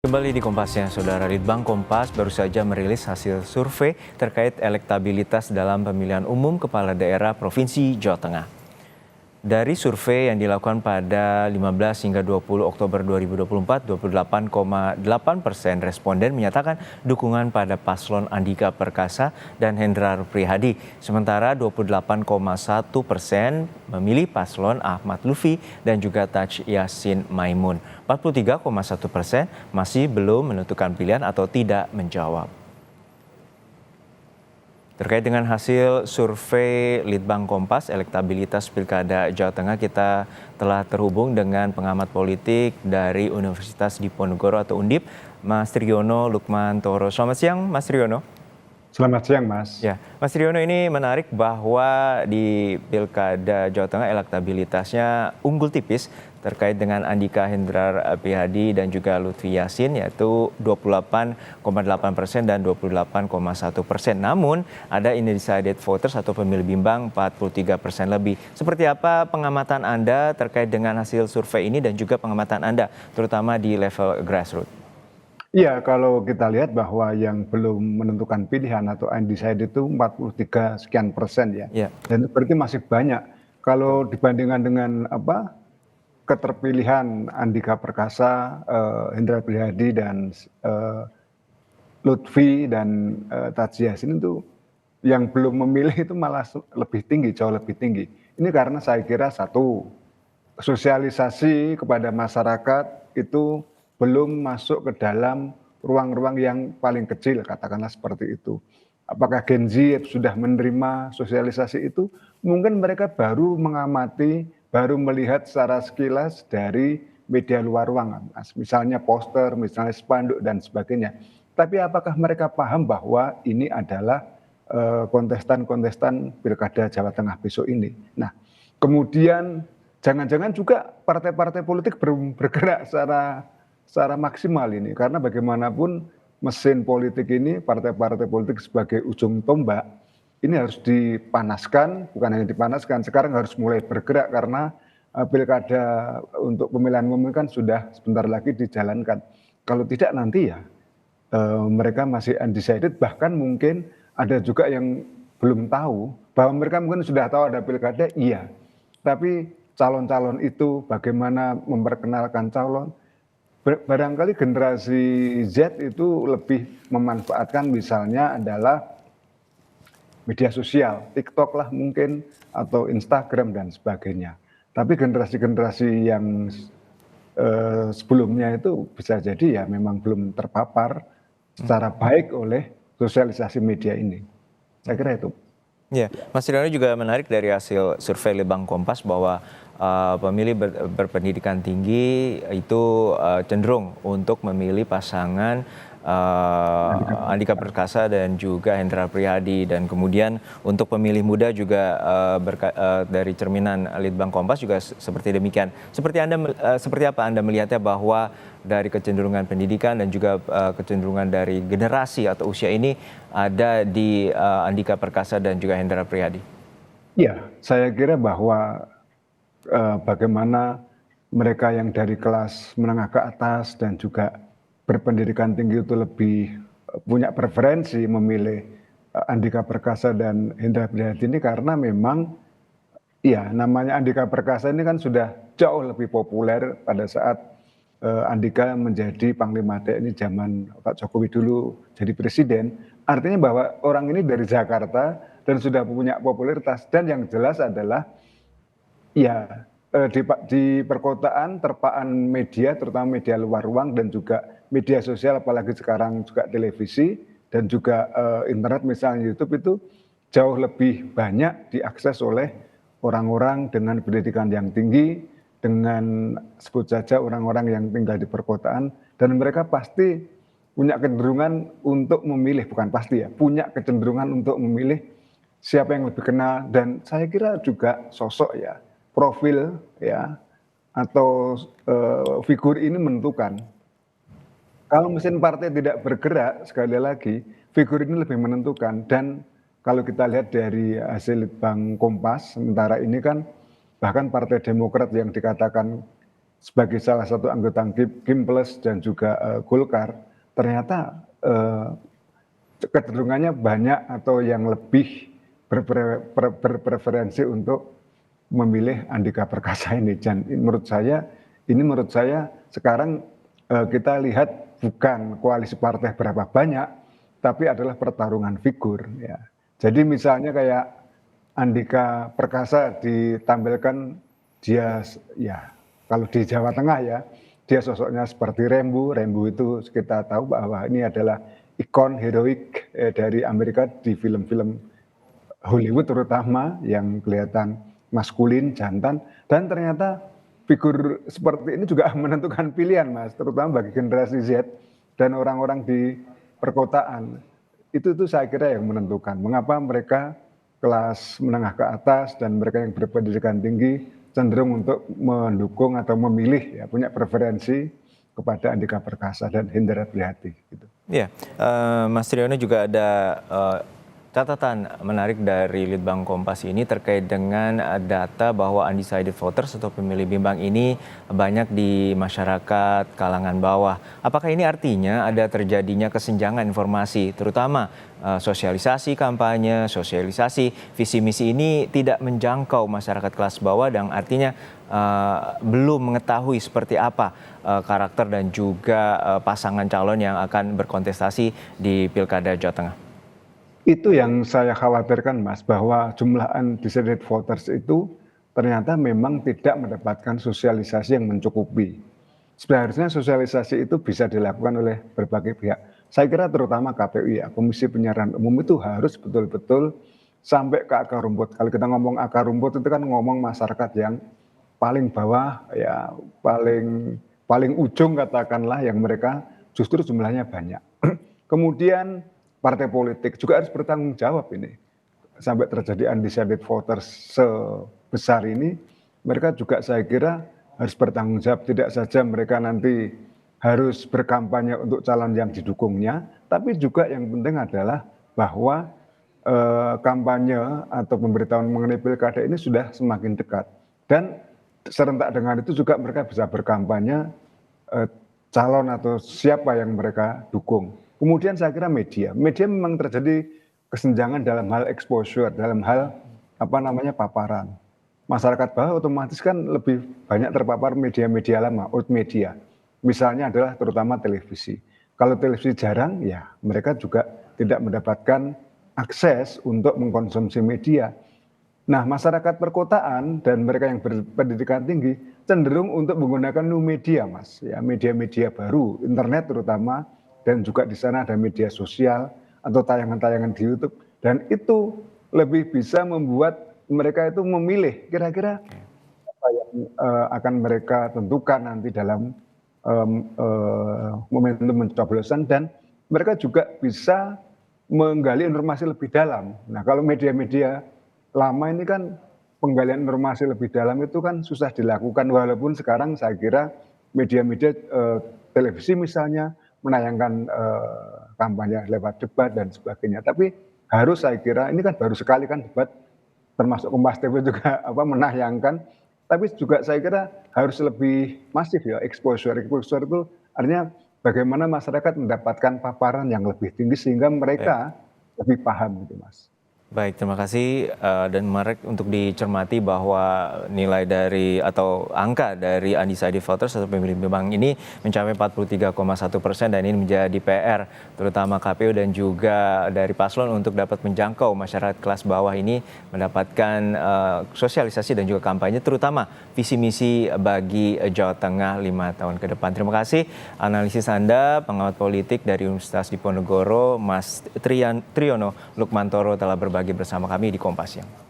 Kembali di Kompasnya, Saudara. Litbang Kompas baru saja merilis hasil survei terkait elektabilitas dalam pemilihan umum kepala daerah Provinsi Jawa Tengah. Dari survei yang dilakukan pada 15 hingga 20 Oktober 2024, 28,8% responden menyatakan dukungan pada paslon Andika Perkasa dan Hendrar Prihadi. Sementara 28,1% memilih paslon Ahmad Lutfi dan juga Taj Yassin Maimun. 43,1% masih belum menentukan pilihan atau tidak menjawab. Terkait dengan hasil survei Litbang Kompas elektabilitas Pilkada Jawa Tengah, kita telah terhubung dengan pengamat politik dari Universitas Diponegoro atau Undip, Mas Triyono Lukmantoro. Selamat siang, Mas Triyono. Selamat siang, Mas. Ya, Mas Triyono, ini menarik bahwa di Pilkada Jawa Tengah elektabilitasnya unggul tipis terkait dengan Andika Hendrar Prihadi dan juga Lutfi Yassin, yaitu 28,8% dan 28,1%. Namun ada undecided voters atau pemilih bimbang 43% lebih. Seperti apa pengamatan Anda terkait dengan hasil survei ini dan juga pengamatan Anda terutama di level grassroots? Iya, kalau kita lihat bahwa yang belum menentukan pilihan atau undecided itu 43 sekian persen ya. Ya. Dan berarti masih banyak. Kalau dibandingkan dengan keterpilihan Andika Perkasa, Hendrar Prihadi dan Lutfi dan Taj Yassin itu yang belum memilih itu malah lebih tinggi, jauh lebih tinggi. Ini karena saya kira satu, sosialisasi kepada masyarakat itu belum masuk ke dalam ruang-ruang yang paling kecil, katakanlah seperti itu. Apakah Gen Z sudah menerima sosialisasi itu? Mungkin mereka baru mengamati, baru melihat secara sekilas dari media luar ruangan, misalnya poster, misalnya spanduk dan sebagainya. Tapi apakah mereka paham bahwa ini adalah kontestan-kontestan Pilkada Jawa Tengah besok ini? Nah, kemudian jangan-jangan juga partai-partai politik bergerak secara maksimal ini, karena bagaimanapun mesin politik ini, partai-partai politik sebagai ujung tombak, ini harus dipanaskan, bukan hanya dipanaskan, sekarang harus mulai bergerak karena pilkada untuk pemilihan umum kan sudah sebentar lagi dijalankan. Kalau tidak nanti ya mereka masih undecided, bahkan mungkin ada juga yang belum tahu bahwa mereka mungkin sudah tahu ada pilkada, iya. Tapi calon-calon itu bagaimana memperkenalkan calon, barangkali generasi Z itu lebih memanfaatkan misalnya adalah media sosial, TikTok lah mungkin, atau Instagram dan sebagainya. Tapi generasi-generasi yang sebelumnya itu bisa jadi ya memang belum terpapar secara baik oleh sosialisasi media ini. Saya kira itu. Ya, Mas Triyono juga menarik dari hasil survei Litbang Kompas bahwa pemilih berpendidikan tinggi itu cenderung untuk memilih pasangan Andika Perkasa dan juga Hendrar Prihadi, dan kemudian untuk pemilih muda juga dari cerminan Litbang Kompas juga seperti demikian. Seperti apa Anda melihatnya bahwa dari kecenderungan pendidikan dan juga kecenderungan dari generasi atau usia ini ada di Andika Perkasa dan juga Hendrar Prihadi? Ya, saya kira bahwa bagaimana mereka yang dari kelas menengah ke atas dan juga berpendidikan tinggi itu lebih punya preferensi memilih Andika Perkasa dan Hendrar Prihadi ini karena memang ya namanya Andika Perkasa ini kan sudah jauh lebih populer pada saat Andika menjadi Panglima TNI zaman Pak Jokowi dulu jadi presiden. Artinya bahwa orang ini dari Jakarta dan sudah punya popularitas, dan yang jelas adalah ya di perkotaan terpaan media, terutama media luar ruang dan juga media sosial, apalagi sekarang juga televisi dan juga internet misalnya YouTube, itu jauh lebih banyak diakses oleh orang-orang dengan pendidikan yang tinggi, dengan sebut saja orang-orang yang tinggal di perkotaan, dan mereka pasti punya kecenderungan untuk memilih, bukan pasti ya, punya kecenderungan untuk memilih siapa yang lebih kenal, dan saya kira juga sosok ya, profil ya, atau figur ini menentukan. Kalau mesin partai tidak bergerak, sekali lagi, figur ini lebih menentukan. Dan kalau kita lihat dari hasil Litbang Kompas, sementara ini kan bahkan Partai Demokrat yang dikatakan sebagai salah satu anggota Kim+ dan juga Golkar, ternyata kecenderungannya banyak atau yang lebih berpreferensi untuk memilih Andika Perkasa ini. Dan menurut saya sekarang kita lihat bukan koalisi partai berapa banyak, tapi adalah pertarungan figur. Ya. Jadi misalnya kayak Andika Perkasa ditampilkan dia ya kalau di Jawa Tengah ya dia sosoknya seperti Rembu. Rembu itu kita tahu bahwa ini adalah ikon heroik dari Amerika di film-film Hollywood terutama yang kelihatan maskulin, jantan, dan ternyata figur seperti ini juga menentukan pilihan, Mas, terutama bagi generasi Z dan orang-orang di perkotaan. Itu saya kira yang menentukan mengapa mereka kelas menengah ke atas dan mereka yang berpendidikan tinggi cenderung untuk mendukung atau memilih, ya, punya preferensi kepada Andika Perkasa dan Hendra Prihadi. Gitu. Ya, Mas Triyono juga ada catatan menarik dari Litbang Kompas ini terkait dengan data bahwa undecided voters atau pemilih bimbang ini banyak di masyarakat kalangan bawah. Apakah ini artinya ada terjadinya kesenjangan informasi, terutama sosialisasi kampanye, sosialisasi visi misi ini tidak menjangkau masyarakat kelas bawah dan artinya belum mengetahui seperti apa karakter dan juga pasangan calon yang akan berkontestasi di Pilkada Jawa Tengah? Itu yang saya khawatirkan, Mas, bahwa jumlah undecided voters itu ternyata memang tidak mendapatkan sosialisasi yang mencukupi. Sebenarnya sosialisasi itu bisa dilakukan oleh berbagai pihak. Saya kira terutama KPU ya, Komisi Penyiaran Umum itu harus betul-betul sampai ke akar rumput. Kalau kita ngomong akar rumput itu kan ngomong masyarakat yang paling bawah, ya paling ujung katakanlah, yang mereka justru jumlahnya banyak. Kemudian partai politik juga harus bertanggung jawab ini. Sampai terjadi undecided voters sebesar ini, mereka juga saya kira harus bertanggung jawab. Tidak saja mereka nanti harus berkampanye untuk calon yang didukungnya, tapi juga yang penting adalah bahwa kampanye atau pemberitahuan mengenai pilkada ini sudah semakin dekat. Dan serentak dengan itu juga mereka bisa berkampanye calon atau siapa yang mereka dukung. Kemudian saya kira media memang terjadi kesenjangan dalam hal exposure, dalam hal paparan. Masyarakat bawah otomatis kan lebih banyak terpapar media-media lama, old media. Misalnya adalah terutama televisi. Kalau televisi jarang, ya mereka juga tidak mendapatkan akses untuk mengkonsumsi media. Nah, masyarakat perkotaan dan mereka yang berpendidikan tinggi cenderung untuk menggunakan new media, Mas. Ya, media-media baru, internet terutama. Dan juga di sana ada media sosial atau tayangan-tayangan di YouTube. Dan itu lebih bisa membuat mereka itu memilih kira-kira apa yang akan mereka tentukan nanti dalam momentum pencoblosan. Dan mereka juga bisa menggali informasi lebih dalam. Nah, kalau media-media lama ini kan penggalian informasi lebih dalam itu kan susah dilakukan. Walaupun sekarang saya kira media-media televisi misalnya menayangkan kampanye lewat debat dan sebagainya. Tapi harus saya kira, ini kan baru sekali kan debat, termasuk Kompas TV juga menayangkan, tapi juga saya kira harus lebih masif ya exposure. Exposure itu artinya bagaimana masyarakat mendapatkan paparan yang lebih tinggi sehingga mereka lebih paham gitu, Mas. Baik, terima kasih dan menarik untuk dicermati bahwa nilai dari atau angka dari undecided voters atau pemilih bimbang ini mencapai 43,1% dan ini menjadi PR terutama KPU dan juga dari paslon untuk dapat menjangkau masyarakat kelas bawah ini mendapatkan sosialisasi dan juga kampanye terutama visi misi bagi Jawa Tengah 5 tahun ke depan. Terima kasih analisis Anda, pengamat politik dari Universitas Diponegoro, Mas Triyono Lukmantoro telah berbagi bersama kami di Kompas Siang.